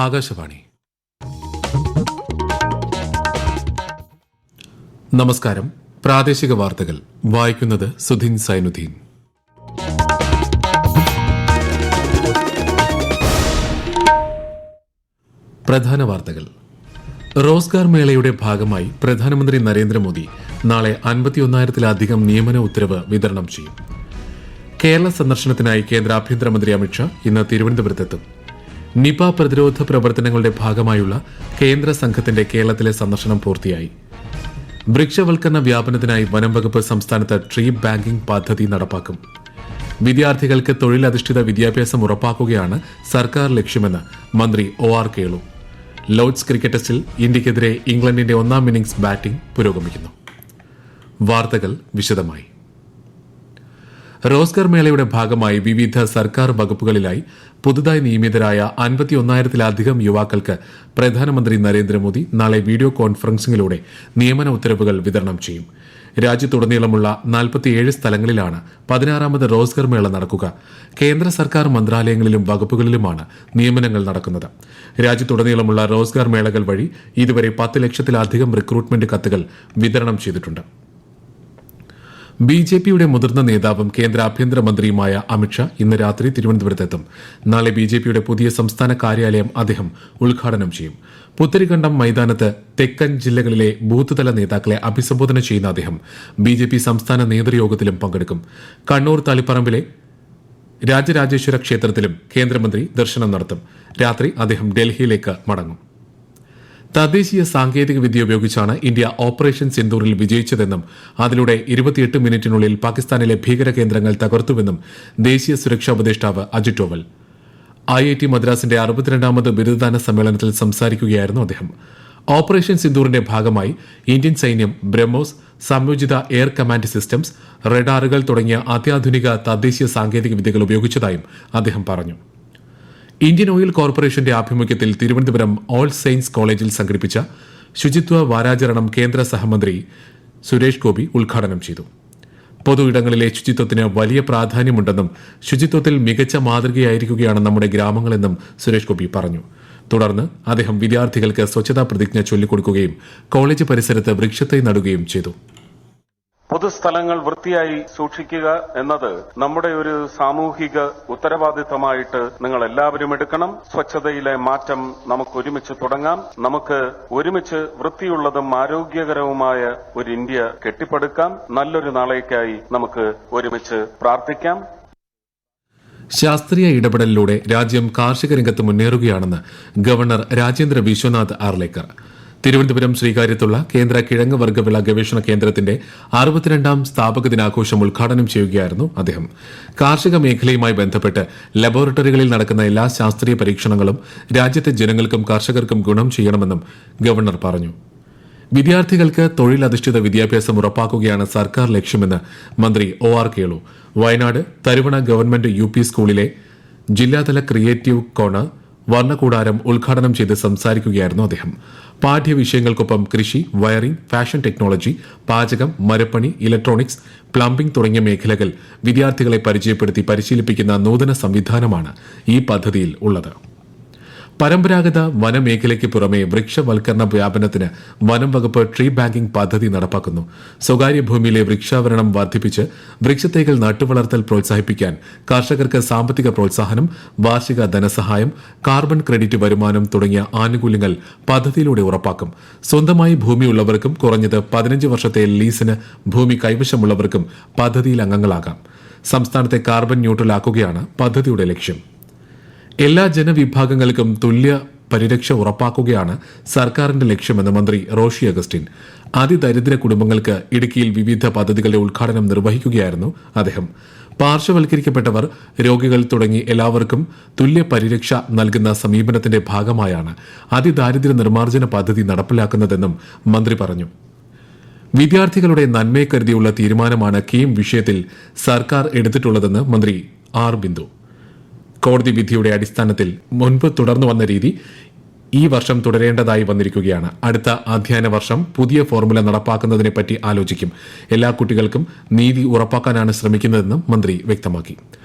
ആകാശവാണി. നമസ്കാരം. പ്രാദേശിക വാർത്തകൾ വായിക്കുന്നത് സുധിൻ സൈനുദ്ദീൻ. പ്രധാന വാർത്തകൾ. റോസ്ഗാർ മേളയുടെ ഭാഗമായി പ്രധാനമന്ത്രി നരേന്ദ്രമോദി നാളെ 51,000-ലധികം നിയമന ഉത്തരവ് വിതരണം ചെയ്യും. കേരള സന്ദർശനത്തിനായി കേന്ദ്ര ആഭ്യന്തരമന്ത്രി അമിത്ഷാ ഇന്ന് തിരുവനന്തപുരത്തെത്തും. നിപ പ്രതിരോധ പ്രവർത്തനങ്ങളുടെ ഭാഗമായുള്ള കേന്ദ്ര സംഘത്തിന്റെ കേരളത്തിലെ സന്ദർശനം പൂർത്തിയായി. വൃക്ഷവൽക്കരണ വ്യാപനത്തിനായി വനം വകുപ്പ് സംസ്ഥാനത്ത് ട്രീ ബാങ്കിംഗ് പദ്ധതി നടപ്പാക്കും. വിദ്യാർത്ഥികൾക്ക് തൊഴിലധിഷ്ഠിത വിദ്യാഭ്യാസം ഉറപ്പാക്കുകയാണ് സർക്കാർ ലക്ഷ്യമെന്ന് മന്ത്രി OR കേളു. ലോർഡ്സ് ക്രിക്കറ്റ് ടെസ്റ്റിൽ ഇന്ത്യക്കെതിരെ ഇംഗ്ലണ്ടിന്റെ ഒന്നാം ഇന്നിംഗ്സ് ബാറ്റിംഗ് പുരോഗമിക്കുന്നു. വാർത്തകൾ വിശദമായി. റോസ്ഗാർ മേളയുടെ ഭാഗമായി വിവിധ സർക്കാർ വകുപ്പുകളിലായി പുതുതായി നിയമിതരായ 51,000-ലധികം യുവാക്കൾക്ക് പ്രധാനമന്ത്രി നരേന്ദ്രമോദി നാളെ വീഡിയോ കോൺഫറൻസിംഗിലൂടെ നിയമന ഉത്തരവുകൾ വിതരണം ചെയ്യും. രാജ്യത്തുടനീളമുള്ള 47 സ്ഥലങ്ങളിലാണ് 16ാമത് റോസ്ഗാർ മേള നടക്കുക. കേന്ദ്ര സർക്കാർ മന്ത്രാലയങ്ങളിലും വകുപ്പുകളിലുമാണ് നിയമനങ്ങൾ നടക്കുന്നത്. രാജ്യത്തുടനീളമുള്ള റോസ്ഗാർ മേളകൾ വഴി ഇതുവരെ 10 ലക്ഷത്തിലധികം റിക്രൂട്ട്മെന്റ് കത്തുകൾ വിതരണം ചെയ്തിട്ടുണ്ട്. ബിജെപിയുടെ മുതിർന്ന നേതാവും കേന്ദ്ര ആഭ്യന്തരമന്ത്രിയുമായ അമിത്ഷാ ഇന്ന് രാത്രി തിരുവനന്തപുരത്തെത്തും. നാളെ ബിജെപിയുടെ പുതിയ സംസ്ഥാന കാര്യാലയം അദ്ദേഹം ഉദ്ഘാടനം ചെയ്യും. പുത്തരിക്കണ്ടം മൈതാനത്ത് തെക്കൻ ജില്ലകളിലെ ബൂത്ത് തല നേതാക്കളെ അഭിസംബോധന ചെയ്യുന്ന അദ്ദേഹം ബിജെപി സംസ്ഥാന നേതൃയോഗത്തിലും പങ്കെടുക്കും. കണ്ണൂർ തളിപ്പറമ്പിലെ രാജരാജേശ്വര ക്ഷേത്രത്തിലും കേന്ദ്രമന്ത്രി ദർശനം നടത്തും. രാത്രി അദ്ദേഹം ഡൽഹിയിലേക്ക് മടങ്ങും. തദ്ദേശീയ സാങ്കേതിക വിദ്യ ഉപയോഗിച്ചാണ് ഇന്ത്യ ഓപ്പറേഷൻ സിന്ദൂറിൽ വിജയിച്ചതെന്നും അതിലൂടെ 28 മിനിറ്റിനുള്ളിൽ പാകിസ്ഥാനിലെ ഭീകര കേന്ദ്രങ്ങൾ തകർത്തുവെന്നും ദേശീയ സുരക്ഷാ ഉപദേഷ്ടാവ് അജിത് ഡോവൽ IIT മദ്രാസിന്റെ 62ാമത് ബിരുദദാന സമ്മേളനത്തിൽ സംസാരിക്കുകയായിരുന്നു അദ്ദേഹം. ഓപ്പറേഷൻ സിന്ദൂറിന്റെ ഭാഗമായി ഇന്ത്യൻ സൈന്യം ബ്രഹ്മോസ്, സംയോജിത എയർ കമാൻഡ് സിസ്റ്റംസ്, റഡാറുകൾ തുടങ്ങിയ അത്യാധുനിക തദ്ദേശീയ സാങ്കേതിക വിദ്യകൾ ഉപയോഗിച്ചതായും അദ്ദേഹം പറഞ്ഞു. ഇന്ത്യൻ ഓയിൽ കോർപ്പറേഷന്റെ ആഭിമുഖ്യത്തിൽ തിരുവനന്തപുരം ഓൾ സെയിൻസ് കോളേജിൽ സംഘടിപ്പിച്ച ശുചിത്വ വാരാചരണം കേന്ദ്ര സഹമന്ത്രി സുരേഷ് ഗോപി ഉദ്ഘാടനം ചെയ്തു. പൊതു ഇടങ്ങളിലെ ശുചിത്വത്തിന് വലിയ പ്രാധാന്യമുണ്ടെന്നും ശുചിത്വത്തിൽ മികച്ച മാതൃകയായിരിക്കുകയാണ് നമ്മുടെ ഗ്രാമങ്ങളെന്നും സുരേഷ് ഗോപി പറഞ്ഞു. തുടർന്ന് അദ്ദേഹം വിദ്യാർത്ഥികൾക്ക് സ്വച്ഛതാ പ്രതിജ്ഞ ചൊല്ലിക്കൊടുക്കുകയും കോളേജ് പരിസരത്ത് വൃക്ഷത്തൈ നടുകയും ചെയ്തു. പൊതുസ്ഥലങ്ങൾ വൃത്തിയായി സൂക്ഷിക്കുക എന്നത് നമ്മുടെ ഒരു സാമൂഹിക ഉത്തരവാദിത്തമായിട്ട് നിങ്ങൾ എല്ലാവരും എടുക്കണം. സ്വച്ഛതയിലെ മാറ്റം നമുക്ക് ഒരുമിച്ച് തുടങ്ങാം. നമുക്ക് ഒരുമിച്ച് വൃത്തിയുള്ളതും ആരോഗ്യകരവുമായ ഒരു ഇന്ത്യ കെട്ടിപ്പടുക്കാം. നല്ലൊരു നാളേക്കായി നമുക്ക് ഒരുമിച്ച് പ്രാർത്ഥിക്കാം. ശാസ്ത്രീയ ഇടപെടലിലൂടെ രാജ്യം കാർഷിക രംഗത്ത് മുന്നേറുകയാണെന്ന് ഗവർണർ രാജേന്ദ്ര വിശ്വനാഥ് ആർലേക്കർ. തിരുവനന്തപുരം ശ്രീകാര്യത്തുള്ള കേന്ദ്ര കിഴങ്ങ് വർഗ്ഗവിള ഗവേഷണ കേന്ദ്രത്തിന്റെ 62ാം സ്ഥാപക ദിനാഘോഷം ഉദ്ഘാടനം ചെയ്യുകയായിരുന്നു അദ്ദേഹം. കാർഷിക മേഖലയുമായി ബന്ധപ്പെട്ട് ലബോറട്ടറികളിൽ നടക്കുന്ന എല്ലാ ശാസ്ത്രീയ പരീക്ഷണങ്ങളും രാജ്യത്തെ ജനങ്ങൾക്കും കർഷകർക്കും ഗുണം ചെയ്യണമെന്നും ഗവർണർ പറഞ്ഞു. വിദ്യാർത്ഥികൾക്ക് തൊഴിലധിഷ്ഠിത വിദ്യാഭ്യാസം ഉറപ്പാക്കുകയാണ് സർക്കാർ ലക്ഷ്യമെന്ന് മന്ത്രി OR Kelu Wayanad Tharuvana government UP സ്കൂളിലെ ജില്ലാതല ക്രിയേറ്റീവ് കോർണർ വർണ്ണകൂടാരം ഉദ്ഘാടനം ചെയ്ത് സംസാരിക്കുകയായിരുന്നു അദ്ദേഹം. പാഠ്യവിഷയങ്ങൾക്കൊപ്പം കൃഷി, വയറിംഗ്, ഫാഷൻ ടെക്നോളജി, പാചകം, മരപ്പണി, ഇലക്ട്രോണിക്സ്, പ്ലംബിംഗ് തുടങ്ങിയ മേഖലകൾ വിദ്യാർത്ഥികളെ പരിചയപ്പെടുത്തി പരിശീലിപ്പിക്കുന്ന നൂതന സംവിധാനമാണ് ഈ പദ്ധതിയിൽ ഉള്ളത്. പരമ്പരാഗത വനമേഖലയ്ക്ക് പുറമെ വൃക്ഷവൽക്കരണ വ്യാപനത്തിന് വനം വകുപ്പ് ട്രീ ബാങ്കിംഗ് പദ്ധതി നടപ്പാക്കുന്നു. സ്വകാര്യ ഭൂമിയിലെ വൃക്ഷാവരണം വർദ്ധിപ്പിച്ച് വൃക്ഷത്തൈകൾ നട്ടുവളർത്തൽ പ്രോത്സാഹിപ്പിക്കാൻ കർഷകർക്ക് സാമ്പത്തിക പ്രോത്സാഹനം, വാർഷിക ധനസഹായം, കാർബൺ ക്രെഡിറ്റ് വരുമാനം തുടങ്ങിയ ആനുകൂല്യങ്ങൾ പദ്ധതിയിലൂടെ ഉറപ്പാക്കും. സ്വന്തമായി ഭൂമിയുള്ളവർക്കും കുറഞ്ഞത് 15 വർഷത്തെ ലീസിന് ഭൂമി കൈവശമുള്ളവർക്കും പദ്ധതിയിൽ അംഗങ്ങളാകാം. സംസ്ഥാനത്തെ കാർബൺ ന്യൂട്രലാക്കുകയാണ് പദ്ധതിയുടെ ലക്ഷ്യം. എല്ലാ ജനവിഭാഗങ്ങൾക്കും തുല്യ പരിരക്ഷ ഉറപ്പാക്കുകയാണ് സർക്കാരിന്റെ ലക്ഷ്യമെന്ന് മന്ത്രി റോഷി അഗസ്റ്റിൻ. അതിദരിദ്ര കുടുംബങ്ങൾക്ക് ഇടുക്കിയിൽ വിവിധ പദ്ധതികളുടെ ഉദ്ഘാടനം നിർവഹിക്കുകയായിരുന്നു അദ്ദേഹം. പാർശ്വവൽക്കരിക്കപ്പെട്ടവർ, രോഗികൾ തുടങ്ങി എല്ലാവർക്കും തുല്യ പരിരക്ഷ നൽകുന്ന സമീപനത്തിന്റെ ഭാഗമായാണ് അതിദാരിദ്ര്യ നിർമ്മാർജ്ജന പദ്ധതി നടപ്പിലാക്കുന്നതെന്നും മന്ത്രി പറഞ്ഞു. വിദ്യാർത്ഥികളുടെ നന്മയെ കരുതിയുള്ള തീരുമാനമാണ് കീം വിഷയത്തിൽ സർക്കാർ എടുത്തിട്ടുള്ളതെന്ന് മന്ത്രി R. ബിന്ദു. കോടതി വിധിയുടെ അടിസ്ഥാനത്തിൽ മുൻപ് തുടർന്നു വന്ന രീതി ഈ വർഷം തുടരേണ്ടതായി വന്നിരിക്കുകയാണ്. അടുത്ത അധ്യയന വർഷം പുതിയ ഫോർമുല നടപ്പാക്കുന്നതിനെപ്പറ്റി ആലോചിക്കും. എല്ലാ കുട്ടികൾക്കും നീതി ഉറപ്പാക്കാനാണ് ശ്രമിക്കുന്നതെന്നും മന്ത്രി വ്യക്തമാക്കി.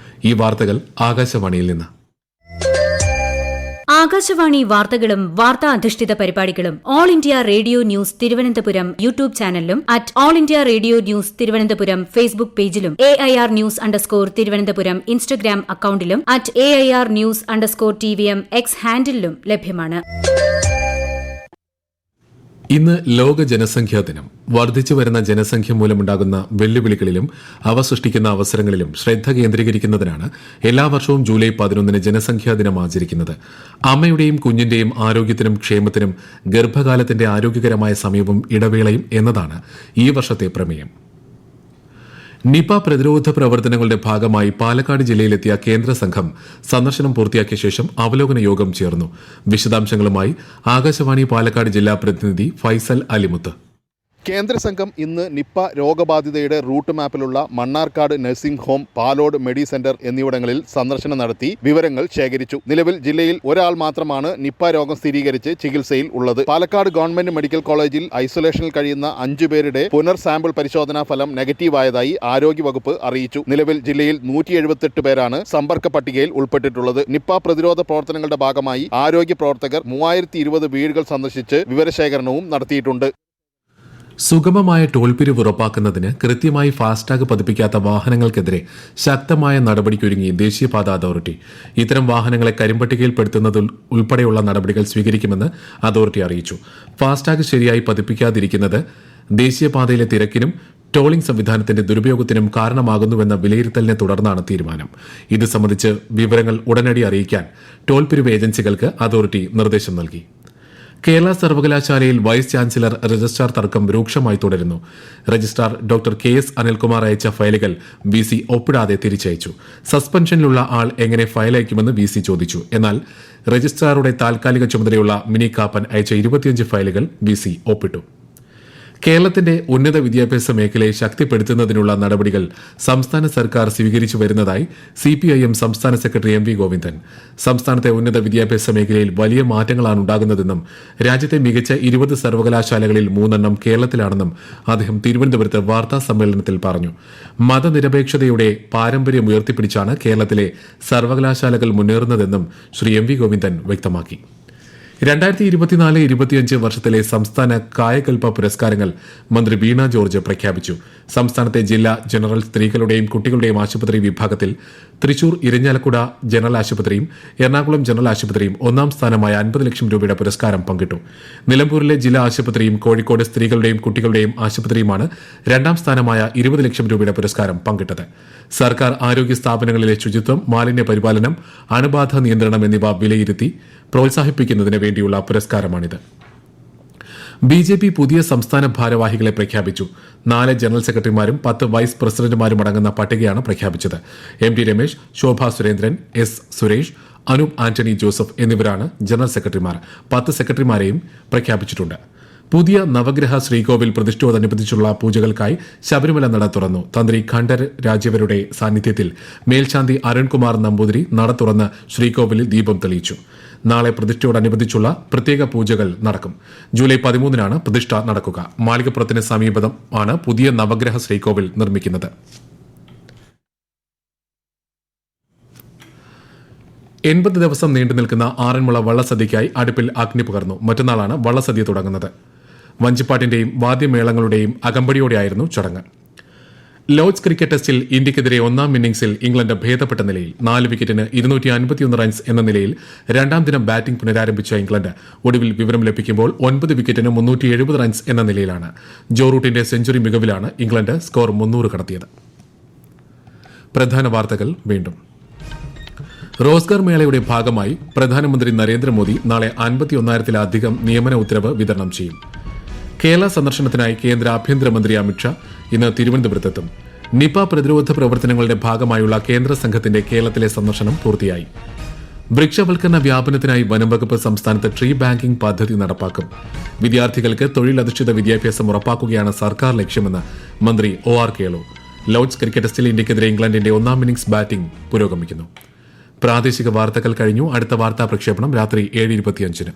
ഈ വാർത്തകൾ ആകാശവാണിയിൽ നിന്ന്. ആകാശവാണി വാർത്തകളും വാർത്താ അധിഷ്ഠിത പരിപാടികളും All India Radio news Thiruvananthapuram YouTube ചാനലിലും at All India Radio news Thiruvananthapuram Facebook പേജിലും AIR ന്യൂസ് തിരുവനന്തപുരം ഇൻസ്റ്റഗ്രാം അക്കൌണ്ടിലും at AIR news TVM X ഹാൻഡിലും ലഭ്യമാണ്. ഇന്ന് ലോക ജനസംഖ്യാ ദിനം. വർദ്ധിച്ചു വരുന്ന ജനസംഖ്യ മൂലമുണ്ടാകുന്ന വെല്ലുവിളികളിലും അവ സൃഷ്ടിക്കുന്ന അവസരങ്ങളിലും ശ്രദ്ധ കേന്ദ്രീകരിക്കുന്നതിനാണ് എല്ലാ വർഷവും ജൂലൈ 11 ജനസംഖ്യാ ദിനം ആചരിക്കുന്നത്. അമ്മയുടെയും കുഞ്ഞിന്റെയും ആരോഗ്യത്തിനും ക്ഷേമത്തിനും ഗർഭകാലത്തിന്റെ ആരോഗ്യകരമായ സമയവും ഇടവേളയും എന്നതാണ് ഈ വർഷത്തെ പ്രമേയം. നിപ പ്രതിരോധ പ്രവർത്തനങ്ങളുടെ ഭാഗമായി പാലക്കാട് ജില്ലയിലെത്തിയ കേന്ദ്ര സംഘം സന്ദർശനം പൂർത്തിയാക്കിയ ശേഷം അവലോകന യോഗം ചേർന്നു. വിശദാംശങ്ങളുമായി ആകാശവാണി പാലക്കാട് ജില്ലാ പ്രതിനിധി ഫൈസൽ അലിമുത്ത്. കേന്ദ്ര സംഘം ഇന്ന് നിപ്പ രോഗബാധിതയുടെ റൂട്ട് മാപ്പിലുള്ള Mannarkkad nursing home, Palode medi centre എന്നിവിടങ്ങളിൽ സന്ദർശനം നടത്തി വിവരങ്ങൾ ശേഖരിച്ചു. നിലവിൽ ജില്ലയിൽ ഒരാൾ മാത്രമാണ് നിപ്പ രോഗം സ്ഥിരീകരിച്ച് ചികിത്സയിൽ ഉള്ളത്. പാലക്കാട് ഗവൺമെന്റ് മെഡിക്കൽ കോളേജിൽ ഐസൊലേഷനിൽ കഴിയുന്ന 5 പേരുടെ പുനർ സാമ്പിൾ പരിശോധനാ ഫലം നെഗറ്റീവായതായി ആരോഗ്യവകുപ്പ് അറിയിച്ചു. നിലവിൽ ജില്ലയിൽ 178 പേരാണ് സമ്പർക്ക പട്ടികയിൽ ഉൾപ്പെട്ടിട്ടുള്ളത്. നിപ്പ പ്രതിരോധ പ്രവർത്തനങ്ങളുടെ ഭാഗമായി ആരോഗ്യ പ്രവർത്തകർ 3020 വീടുകൾ സന്ദർശിച്ച് വിവരശേഖരണവും നടത്തിയിട്ടുണ്ട്. സുഗമമായ ടോൾ പിരിവ് ഉറപ്പാക്കുന്നതിന് കൃത്യമായി ഫാസ്ടാഗ് പതിപ്പിക്കാത്ത വാഹനങ്ങൾക്കെതിരെ ശക്തമായ നടപടിക്കൊരുങ്ങി ദേശീയപാത അതോറിറ്റി. ഇത്തരം വാഹനങ്ങളെ കരിമ്പട്ടികയിൽപ്പെടുത്തുന്നത് ഉൾപ്പെടെയുള്ള നടപടികൾ സ്വീകരിക്കുമെന്ന് അതോറിറ്റി അറിയിച്ചു. ഫാസ്ടാഗ് ശരിയായി പതിപ്പിക്കാതിരിക്കുന്നത് ദേശീയപാതയിലെ തിരക്കിനും ടോളിംഗ് സംവിധാനത്തിന്റെ ദുരുപയോഗത്തിനും കാരണമാകുന്നുവെന്ന വിലയിരുത്തലിനെ തുടർന്നാണ് തീരുമാനം. ഇത് സംബന്ധിച്ച് വിവരങ്ങൾ ഉടനടി അറിയിക്കാൻ ടോൾ പിരിവ് ഏജൻസികൾക്ക് അതോറിറ്റി നിർദ്ദേശം നൽകി. കേരള സർവകലാശാലയിൽ വൈസ് ചാൻസലർ രജിസ്ട്രാർ തർക്കം രൂക്ഷമായി തുടരുന്നു. രജിസ്ട്രാർ ഡോക്ടർ KS അനിൽകുമാർ അയച്ച ഫയലുകൾ VC ഒപ്പിടാതെ തിരിച്ചയച്ചു. സസ്പെൻഷനിലുള്ള ആൾ എങ്ങനെ ഫയൽ അയക്കുമെന്ന് VC ചോദിച്ചു. എന്നാൽ രജിസ്ട്രാറുടെ താൽക്കാലിക ചുമതലയുള്ള മിനി കാപ്പൻ അയച്ച 25 ഫയലുകൾ VC ഒപ്പിട്ടു. കേരളത്തിന്റെ ഉന്നത വിദ്യാഭ്യാസ മേഖലയെ ശക്തിപ്പെടുത്തുന്നതിനുള്ള നടപടികൾ സംസ്ഥാന സർക്കാർ സ്വീകരിച്ചു വരുന്നതായി CPIM സംസ്ഥാന സെക്രട്ടറി MV ഗോവിന്ദൻ. സംസ്ഥാനത്തെ ഉന്നത വിദ്യാഭ്യാസ മേഖലയിൽ വലിയ മാറ്റങ്ങളാണ് ഉണ്ടാകുന്നതെന്നും രാജ്യത്തെ മികച്ച 20 സർവകലാശാലകളിൽ 3 കേരളത്തിലാണെന്നും അദ്ദേഹം തിരുവനന്തപുരത്ത് വാർത്താ സമ്മേളനത്തിൽ പറഞ്ഞു. മതനിരപേക്ഷതയുടെ പാരമ്പര്യം ഉയർത്തിപ്പിടിച്ചാണ് കേരളത്തിലെ സർവകലാശാലകൾ മുന്നേറുന്നതെന്നും ശ്രീ MV ഗോവിന്ദൻ വ്യക്തമാക്കി. 2024-25 വർഷത്തിലെ സംസ്ഥാന കായകൽപ്പ പുരസ്കാരങ്ങൾ മന്ത്രി വീണ ജോർജ് പ്രഖ്യാപിച്ചു. സംസ്ഥാനത്തെ ജില്ലാ ജനറൽ സ്ത്രീകളുടെയും കുട്ടികളുടെയും ആശുപത്രി വിഭാഗത്തിൽ തൃശൂർ ഇരിഞ്ഞാലക്കുട ജനറൽ ആശുപത്രിയും എറണാകുളം ജനറൽ ആശുപത്രിയും 1ാം സ്ഥാനമായ 50 ലക്ഷം രൂപയുടെ പുരസ്കാരം പങ്കിട്ടു. നിലമ്പൂരിലെ ജില്ലാ ആശുപത്രിയും കോഴിക്കോട് സ്ത്രീകളുടെയും കുട്ടികളുടെയും ആശുപത്രിയുമാണ് 2ാം സ്ഥാനമായ 20 ലക്ഷം രൂപയുടെ പുരസ്കാരം പങ്കിട്ടത്. സർക്കാർ ആരോഗ്യ സ്ഥാപനങ്ങളിലെ ശുചിത്വം, മാലിന്യ പരിപാലനം, അണുബാധ നിയന്ത്രണം എന്നിവ വിലയിരുത്തി പ്രോത്സാഹിപ്പിക്കുന്നതിന് വേണ്ടിയുള്ള പുരസ്കാരമാണിത്. BJP പുതിയ സംസ്ഥാന ഭാരവാഹികളെ പ്രഖ്യാപിച്ചു. 4 ജനറൽ സെക്രട്ടറിമാരും 10 വൈസ് പ്രസിഡന്റുമാരും അടങ്ങുന്ന പട്ടികയാണ് പ്രഖ്യാപിച്ചത്. MT Ramesh, Shobha Surendran, S Suresh, Anoop Antony Joseph എന്നിവരാണ് ജനറൽ സെക്രട്ടറിമാർ. 10 സെക്രട്ടറിമാരെയും പ്രഖ്യാപിച്ചിട്ടുണ്ട്. പുതിയ നവഗ്രഹ ശ്രീകോവിൽ പ്രതിഷ്ഠയോടനുബന്ധിച്ചുള്ള പൂജകൾക്കായി ശബരിമല നട തുറന്നു. തന്ത്രി ഖണ്ഡർ രാജവരുടെ സാന്നിധ്യത്തിൽ മേൽശാന്തി അരുൺകുമാർ നമ്പൂതിരി നട തുറന്ന് ശ്രീകോവിലിൽ ദീപം തെളിയിച്ചു. നാളെ പ്രതിഷ്ഠയോടനുബന്ധിച്ചുള്ള പ്രത്യേക പൂജകൾ നടക്കും. ജൂലൈ 13 പ്രതിഷ്ഠ നടക്കുക. മാളികപ്പുറത്തിന് സമീപമാണ് പുതിയ നവഗ്രഹ ശ്രീകോവിൽ നിർമ്മിക്കുന്നത്. 80 ദിവസം നീണ്ടുനിൽക്കുന്ന ആറന്മുള വള്ളസദ്യയ്ക്കായി അടുപ്പിൽ അഗ്നി പകർന്നു. മറ്റന്നാളാണ് വള്ളസദ്യ തുടങ്ങുന്നത്. വഞ്ചിപ്പാട്ടിന്റെയും വാദ്യമേളങ്ങളുടെയും അകമ്പടിയോടെയായിരുന്നു ചടങ്ങ്. ലോർഡ്സ് ക്രിക്കറ്റ് ടെസ്റ്റിൽ ഇന്ത്യക്കെതിരെ 1ാം ഇന്നിംഗ്സിൽ ഇംഗ്ലണ്ട് ഭേദപ്പെട്ട നിലയിൽ 4 വിക്കറ്റിന് 251 റൺസ് എന്ന നിലയിൽ 2ാം ദിനം ബാറ്റിംഗ് പുനരാരംഭിച്ച ഇംഗ്ലണ്ട് ഒടുവിൽ വിവരം ലഭിക്കുമ്പോൾ 9 വിക്കറ്റിന് 370 റൺസ് എന്ന നിലയിലാണ്. ജോ റൂട്ടിന്റെ സെഞ്ചുറി മികവിലാണ് ഇംഗ്ലണ്ട് സ്കോർ 300 കടത്തിയത്. പ്രധാന വാർത്തകൾ വീണ്ടും. റോസ്ഗർ മേളയുടെ ഭാഗമായി പ്രധാനമന്ത്രി നരേന്ദ്രമോദി നാളെ 51,000-ത്തിലധികം നിയമന ഉത്തരവ് വിതരണം ചെയ്യും. കേരള സന്ദർശനത്തിനായി കേന്ദ്ര ആഭ്യന്തരമന്ത്രി അമിത്ഷാ ഇന്ന് തിരുവനന്തപുരത്തെത്തും. നിപ പ്രതിരോധ പ്രവർത്തനങ്ങളുടെ ഭാഗമായുള്ള കേന്ദ്ര സംഘത്തിന്റെ കേരളത്തിലെ സന്ദർശനം പൂർത്തിയായി. വൃക്ഷവൽക്കരണ വ്യാപനത്തിനായി വനംവകുപ്പ് സംസ്ഥാനത്ത് ട്രീ ബാങ്കിംഗ് പദ്ധതി നടപ്പാക്കും. വിദ്യാർത്ഥികൾക്ക് തൊഴിലധിഷ്ഠിത വിദ്യാഭ്യാസം ഉറപ്പാക്കുകയാണ് സർക്കാർ ലക്ഷ്യമെന്ന് മന്ത്രി OR കേളു. ലോർഡ്സ് ക്രിക്കറ്റ് ടെസ്റ്റിൽ ഇന്ത്യക്കെതിരെ ഇംഗ്ലണ്ടിന്റെ 1ാം ഇന്നിംഗ്സ് ബാറ്റിംഗ് പുരോഗമിക്കുന്നു. പ്രാദേശിക വാർത്തകൾ കഴിഞ്ഞു. അടുത്ത വാർത്താ പ്രക്ഷേപണം രാത്രി 7:25.